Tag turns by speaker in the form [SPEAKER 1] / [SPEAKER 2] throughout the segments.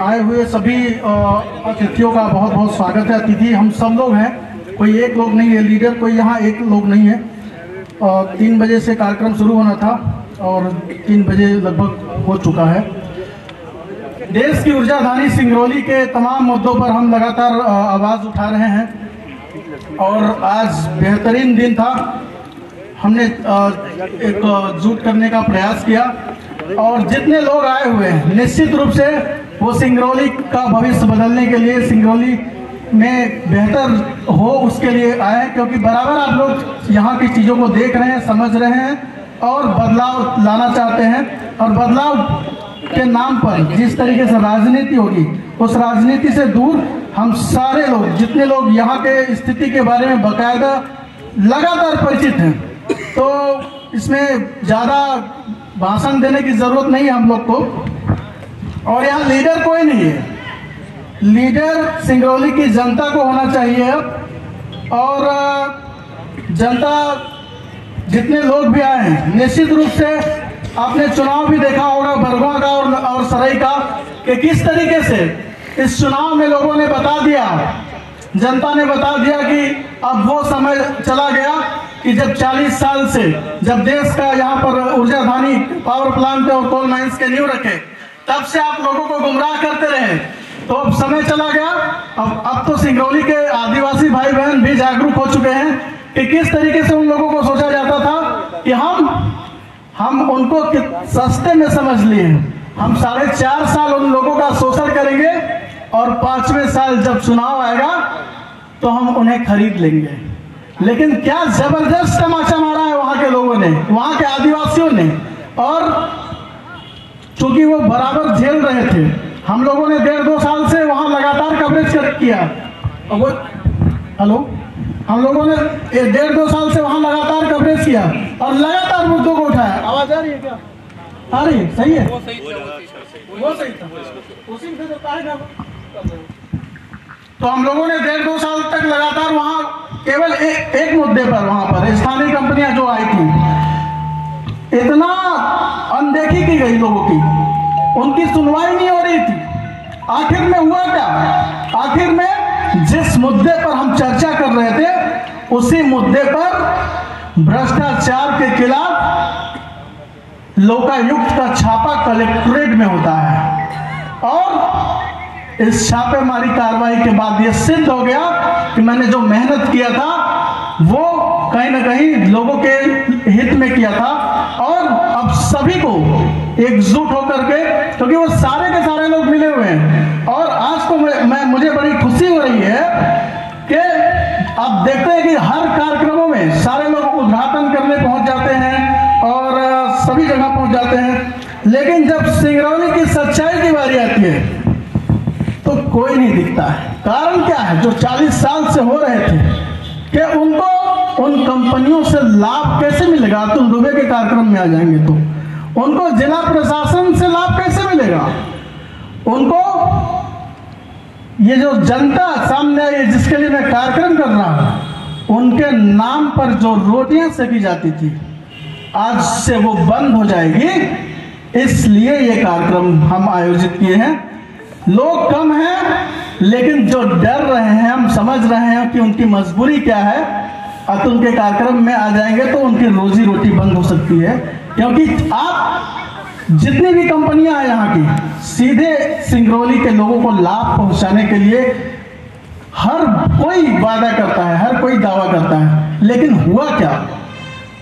[SPEAKER 1] आए हुए सभी अतिथियों का बहुत बहुत स्वागत है। अतिथि हम सब लोग हैं, कोई एक लोग नहीं है, लीडर कोई यहाँ एक लोग नहीं है। 3 बजे से कार्यक्रम शुरू होना था और 3 बजे लगभग हो चुका है। देश की ऊर्जा धानी सिंगरौली के तमाम मुद्दों पर हम लगातार आवाज़ उठा रहे हैं और आज बेहतरीन दिन था। हमने एकजुट करने का प्रयास किया और जितने लोग आए हुए हैं निश्चित रूप से वो सिंगरौली का भविष्य बदलने के लिए, सिंगरौली में बेहतर हो उसके लिए आए हैं, क्योंकि बराबर आप लोग यहाँ की चीज़ों को देख रहे हैं, समझ रहे हैं और बदलाव लाना चाहते हैं। और बदलाव के नाम पर जिस तरीके से राजनीति होगी, उस राजनीति से दूर हम सारे लोग, जितने लोग यहाँ के स्थिति के बारे में बाकायदा लगातार परिचित हैं, तो इसमें ज़्यादा भाषण देने की ज़रूरत नहीं है हम लोग को। और यहाँ लीडर कोई नहीं है, लीडर सिंगरौली की जनता को होना चाहिए। और जनता जितने लोग भी आए हैं, निश्चित रूप से आपने चुनाव भी देखा होगा बरगुआ का और सराय का, कि किस तरीके से इस चुनाव में लोगों ने बता दिया, जनता ने बता दिया कि अब वो समय चला गया कि जब 40 साल से जब देश का यहाँ पर ऊर्जा धानी पावर प्लांट और कोल माइंस के नींव रखे, तब से आप लोगों को गुमराह करते रहे। तो अब समय चला गया, अब तो सिंगरौली के आदिवासी भाई बहन भी जागरूक हो चुके हैं कि किस तरीके से उन लोगों को सोचा जाता था कि हम उनको सस्ते में समझ लिए। हम 4.5 साल उन लोगों का शोषण करेंगे और 5वें साल जब चुनाव आएगा तो हम उन्हें खरीद लेंगे। लेकिन क्या जबरदस्त तमाशा मारा है वहां के लोगों ने, वहां के आदिवासियों ने। और चूंकि वो बराबर झेल रहे थे, हम लोगों ने 1.5-2 साल से वहां लगातार कवरेज किया। और वो हम लोगों ने 1.5-2 साल से वहां लगातार कवरेज किया और लगातार मुद्दों को उठाया। आवाज आ रही है क्या? आ रही है? सही है, वो सही था। उसी से तो हम लोगों ने 1.5-2 साल तक लगातार वहां केवल एक मुद्दे पर, वहां पर स्थानीय कंपनियां जो आई थी, इतना अनदेखी की गई लोगों की, उनकी सुनवाई नहीं हो रही थी। आखिर में हुआ क्या? आखिर में जिस मुद्दे पर हम चर्चा कर रहे थे, उसी मुद्दे पर भ्रष्टाचार के खिलाफ लोकायुक्त का छापा कलेक्ट्रेट में होता है। और इस छापेमारी कार्रवाई के बाद यह सिद्ध हो गया कि मैंने जो मेहनत किया था वो कहीं ना कहीं लोगों के हित में किया था। और अब सभी को एकजुट होकर के, क्योंकि वो सारे के सारे लोग मिले हुए हैं, और आज तो मुझे बड़ी खुशी हो रही है कि आप देखते हैं कि हर कार्यक्रमों में सारे लोग उद्घाटन करने पहुंच जाते हैं और सभी जगह पहुंच जाते हैं। लेकिन जब सिंगरौली की सच्चाई की बारी आती है तो कोई नहीं दिखता है। कारण क्या है? जो 40 साल से हो रहे थे कि उनको उन कंपनियों से लाभ कैसे मिलेगा? तुम दुबे के कार्यक्रम में आ जाएंगे तो उनको जिला प्रशासन से लाभ कैसे मिलेगा? उनको ये जो जनता सामने आई, जिसके लिए मैं कार्यक्रम कर रहा हूं, उनके नाम पर जो रोटियां सेकी जाती थी, आज से वो बंद हो जाएगी। इसलिए ये कार्यक्रम हम आयोजित किए हैं। लोग कम हैं, लेकिन जो डर रहे हैं, हम समझ रहे हैं कि उनकी मजबूरी क्या है। अगर उनके कार्यक्रम में आ जाएंगे तो उनकी रोजी रोटी बंद हो सकती है, क्योंकि आप जितनी भी कंपनियां हैं यहाँ की, सीधे सिंगरौली के लोगों को लाभ पहुंचाने के लिए हर कोई वादा करता है, हर कोई दावा करता है। लेकिन हुआ क्या?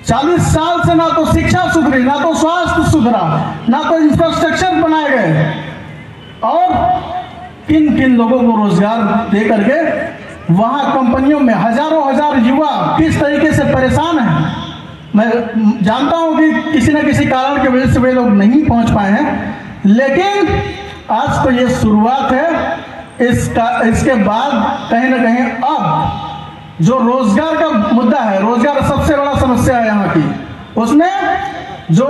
[SPEAKER 1] 40 साल से ना तो शिक्षा सुधरी, ना तो स्वास्थ्य सुधरा, ना तो इंफ्रास्ट्रक्चर बनाए गए, और किन किन लोगों को रोजगार दे करके वहां कंपनियों में हजार युवा किस तरीके से परेशान हैं। मैं जानता हूं कि किसी न किसी कारण की वजह से वे लोग नहीं पहुंच पाए हैं, लेकिन आज तो ये शुरुआत है। इसके बाद कहीं ना कहीं अब जो रोजगार का मुद्दा है, रोजगार सबसे बड़ा समस्या है यहाँ की, उसमें जो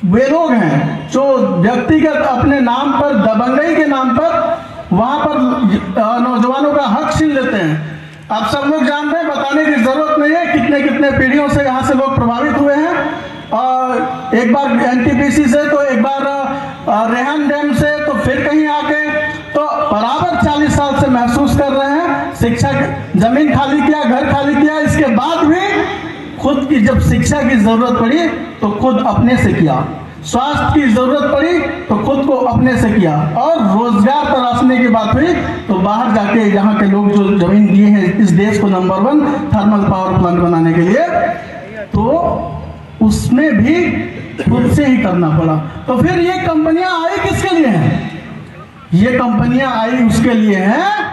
[SPEAKER 1] वे लोग हैं जो व्यक्तिगत अपने नाम पर, दबंगई के नाम पर वहां पर नौजवानों का हक छीन लेते हैं। आप सब लोग जानते हैं, बताने की जरूरत नहीं है कितने कितने पीढ़ियों से यहाँ से लोग प्रभावित हुए हैं। और एक बार एनटीपीसी से, तो एक बार रेहान डैम से तो फिर कहीं आके, तो बराबर 40 साल से महसूस कर रहे हैं। शिक्षा, जमीन खाली किया, घर खाली किया, इसके बाद भी खुद की जब शिक्षा की जरूरत पड़ी तो खुद अपने से किया, स्वास्थ्य की जरूरत पड़ी तो खुद को अपने से किया, और रोजगार तलाशने की बात हुई तो बाहर जाके यहाँ के लोग जो जमीन दिए हैं इस देश को नंबर 1 थर्मल पावर प्लांट बनाने के लिए, तो उसमें भी खुद से ही करना पड़ा। तो फिर ये कंपनियां आई किसके लिए हैं? ये कंपनियां आई उसके लिए हैं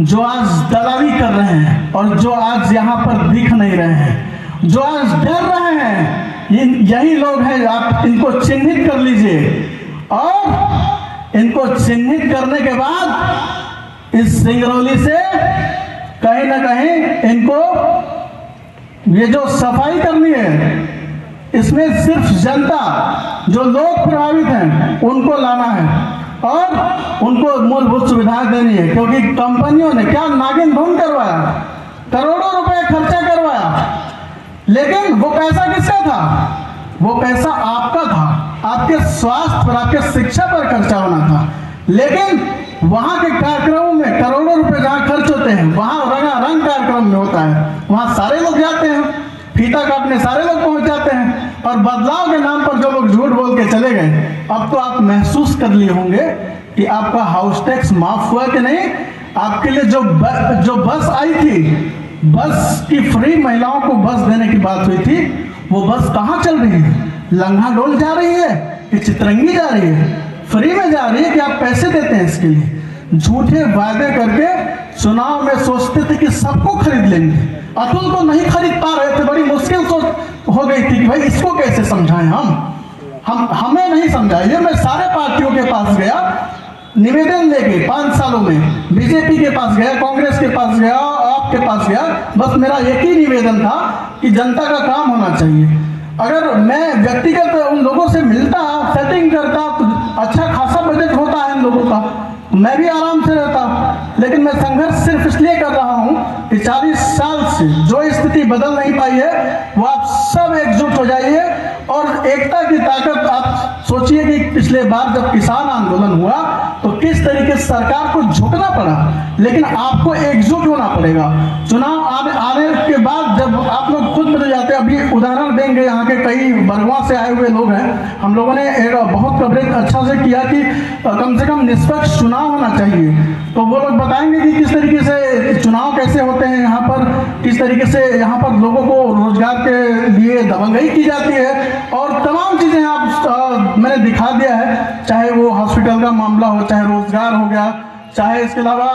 [SPEAKER 1] जो आज दलाली कर रहे हैं और जो आज यहाँ पर दिख नहीं रहे हैं, जो आज डर रहे हैं। यही लोग हैं, आप इनको चिन्हित कर लीजिए, और इनको चिन्हित करने के बाद इस सिंगरौली से कहीं ना कहीं इनको ये जो सफाई करनी है, इसमें सिर्फ जनता, जो लोग प्रभावित हैं उनको लाना है और उनको मूलभूत सुविधाएं देनी है। क्योंकि कंपनियों ने क्या नागिन धुन करवाया, करोड़ों रुपए खर्चा करवाया, लेकिन वो पैसा किसका था? वो पैसा आपका था, आपके स्वास्थ्य पर, आपके शिक्षा पर खर्चा होना था। लेकिन वहां के कार्यक्रमों में करोड़ों रुपए जहां खर्च होते हैं, वहां रंगारंग कार्यक्रम में होता है, वहां सारे लोग जाते हैं, फीता काटने सारे लोग पहुंच जाते हैं, और बदलाव के नाम पर जो लोग झूठ बोल के चले गए, अब तो आप महसूस कर लिए होंगे कि आपका हाउस टैक्स माफ हुआ कि नहीं। आपके लिए जो बस आई थी, बस की फ्री महिलाओं को बस देने की बात हुई थी, वो बस कहाँ चल रही है? लंघाडोल जा रही है कि चितरंगी जा रही है? फ्री में जा रही है कि आप पैसे देते हैं इसके लिए? झूठे वादे करके चुनाव में सोचते थे कि सबको खरीद लेंगे, अतुल को नहीं खरीद पा रहे थे, बड़ी मुश्किल हो गई थी कि भाई इसको कैसे समझाएं हमें नहीं समझाइए। मैं सारे पार्टियों के पास गया निवेदन लेके, 5 सालों में बीजेपी के पास गया, कांग्रेस के पास गया, आपके पास गया, बस मेरा एक ही निवेदन था कि जनता का काम होना चाहिए। अगर मैं व्यक्तिगत उन लोगों से मिलता, सेटिंग करता, तो अच्छा खासा बजट होता है इन लोगों का, मैं भी आराम से रहता। लेकिन मैं संघर्ष सिर्फ इसलिए कर रहा हूं कि 40 साल से जो स्थिति बदल नहीं पाई है, वो आप सब एकजुट हो जाइए और एकता की ताकत आप सोचिए कि पिछले बार जब किसान आंदोलन हुआ तो किस तरीके से सरकार को झुकना पड़ा, लेकिन आपको एकजुट होना पड़ेगा। चुनाव आने के बाद जब आप लोग खुद बदल जाते हैं, अभी उदाहरण देंगे, यहाँ के कई वर्गों से आए हुए लोग हैं, हम लोगों ने एक बहुत कवरेज अच्छा से किया कि कम से कम निष्पक्ष चुनाव होना चाहिए, तो वो लोग बताएंगे कि किस तरीके से चुनाव कैसे होते हैं यहाँ पर, किस तरीके से यहाँ पर लोगों को रोजगार के लिए दबंगई की जाती है, और तमाम चीजें आप मैंने दिखा दिया है, चाहे वो हॉस्पिटल का मामला हो, चाहे रोजगार हो गया, चाहे इसके अलावा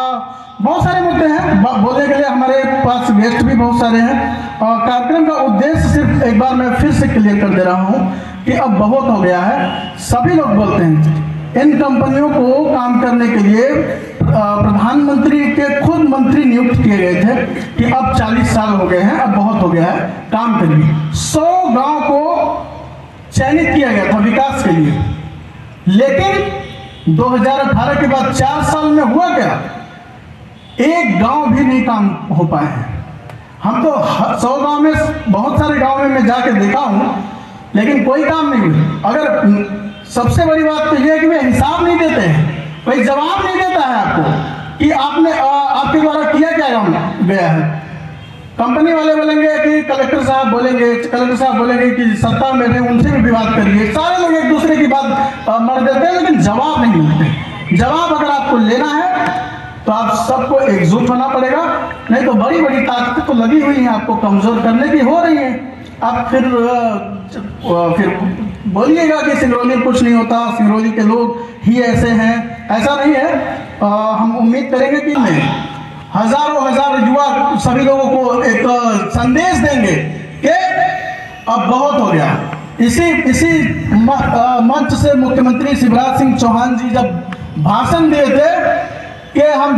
[SPEAKER 1] बहुत सारे मुद्दे हैं। बोलने के लिए हमारे पास गेस्ट भी बहुत सारे हैं, और कार्यक्रम का उद्देश्य सिर्फ एक बार मैं फिर से क्लियर कर दे रहा हूँ कि अब बहुत हो गया है। सभी लोग बोलते हैं इन कंपनियों को काम करने के लिए प्रधानमंत्री के खुद मंत्री नियुक्त किए गए थे कि अब 40 साल हो गए हैं, अब बहुत हो गया है, काम करिए। 100 गांव को चयनित किया गया था विकास के लिए, लेकिन 2018 के बाद 4 साल में हुआ क्या? एक गांव भी नहीं काम हो पाए हैं। हम तो 100 गांव में, बहुत सारे गांव में मैं जाके देखा हूं, लेकिन कोई काम नहीं हुआ। अगर सबसे बड़ी बात तो यह है कि वे हिसाब नहीं देते हैं, कोई जवाब नहीं देता है आपको कि आपने आपके द्वारा किया क्या गया है। कंपनी वाले बोलेंगे कि कलेक्टर साहब बोलेंगे कि सत्ता में थे उनसे भी विवाद करिए, सारे लोग एक दूसरे की बात मर देते हैं, लेकिन जवाब नहीं मिलते। जवाब अगर आपको लेना है तो आप सबको एकजुट होना पड़ेगा, नहीं तो बड़ी बड़ी ताकत तो लगी हुई है आपको कमजोर करने की, हो रही है। आप फिर बोलिएगा कि सिंगरौली कुछ नहीं होता, सिंगरौली के लोग ही ऐसे हैं, ऐसा नहीं है। हम उम्मीद करेंगे कि हजारों युवा सभी लोगों को एक संदेश देंगे कि अब बहुत हो गया। इसी मंच से मुख्यमंत्री शिवराज सिंह चौहान जी जब भाषण दिए थे कि हम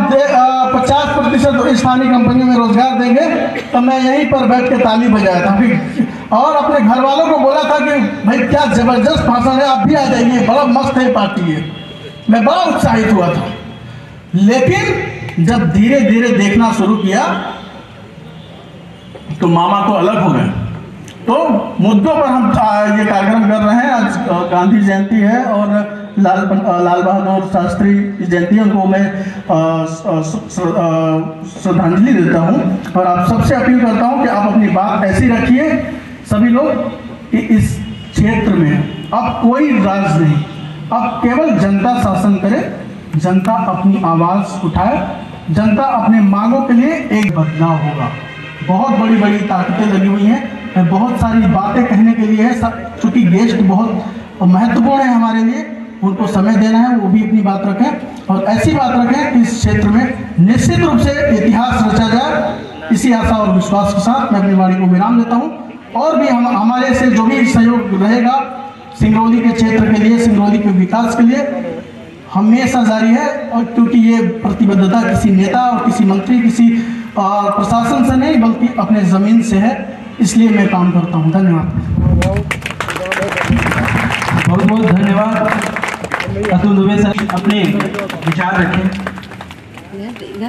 [SPEAKER 1] 50% स्थानीय कंपनियों में रोजगार देंगे, तो मैं यहीं पर बैठ के ताली बजाया था फिर, और अपने घर वालों को बोला था कि भाई क्या जबरदस्त भाषण है, आप भी आ जाइए, बड़ा मस्त है पार्टी है। मैं बड़ा उत्साहित हुआ था, लेकिन जब धीरे धीरे देखना शुरू किया तो मामा तो अलग हो गए। तो मुद्दों पर हम ये कार्यक्रम कर रहे हैं। आज गांधी जयंती है और लाल बहादुर शास्त्री की जयंती है, उनको मैं श्रद्धांजलि देता हूँ। और आप सबसे अपील करता हूँ कि आप अपनी बात ऐसी रखिए सभी लोग कि इस क्षेत्र में अब कोई राज नहीं, अब केवल जनता शासन करे, जनता अपनी आवाज़ उठाए, जनता अपने मांगों के लिए एक बदलाव होगा। बहुत बड़ी बड़ी ताकतें लगी हुई हैं, बहुत सारी बातें कहने के लिए है, चूँकि गेस्ट बहुत महत्वपूर्ण है हमारे लिए, उनको समय देना है, वो भी अपनी बात रखें और ऐसी बात रखें कि इस क्षेत्र में निश्चित रूप से इतिहास रचा जाए। इसी आशा और विश्वास के साथ मैं अपनी वाणी को विराम देता हूँ। और भी हमारे से जो भी सहयोग रहेगा सिंगरौली के क्षेत्र के लिए, सिंगरौली के विकास के लिए हमेशा जारी है। और क्योंकि ये प्रतिबद्धता किसी नेता और किसी मंत्री, किसी प्रशासन से नहीं बल्कि अपने ज़मीन से है, इसलिए मैं काम करता हूँ। धन्यवाद।
[SPEAKER 2] बहुत बहुत धन्यवाद अतुल दुबे सर, अपने विचार रखें।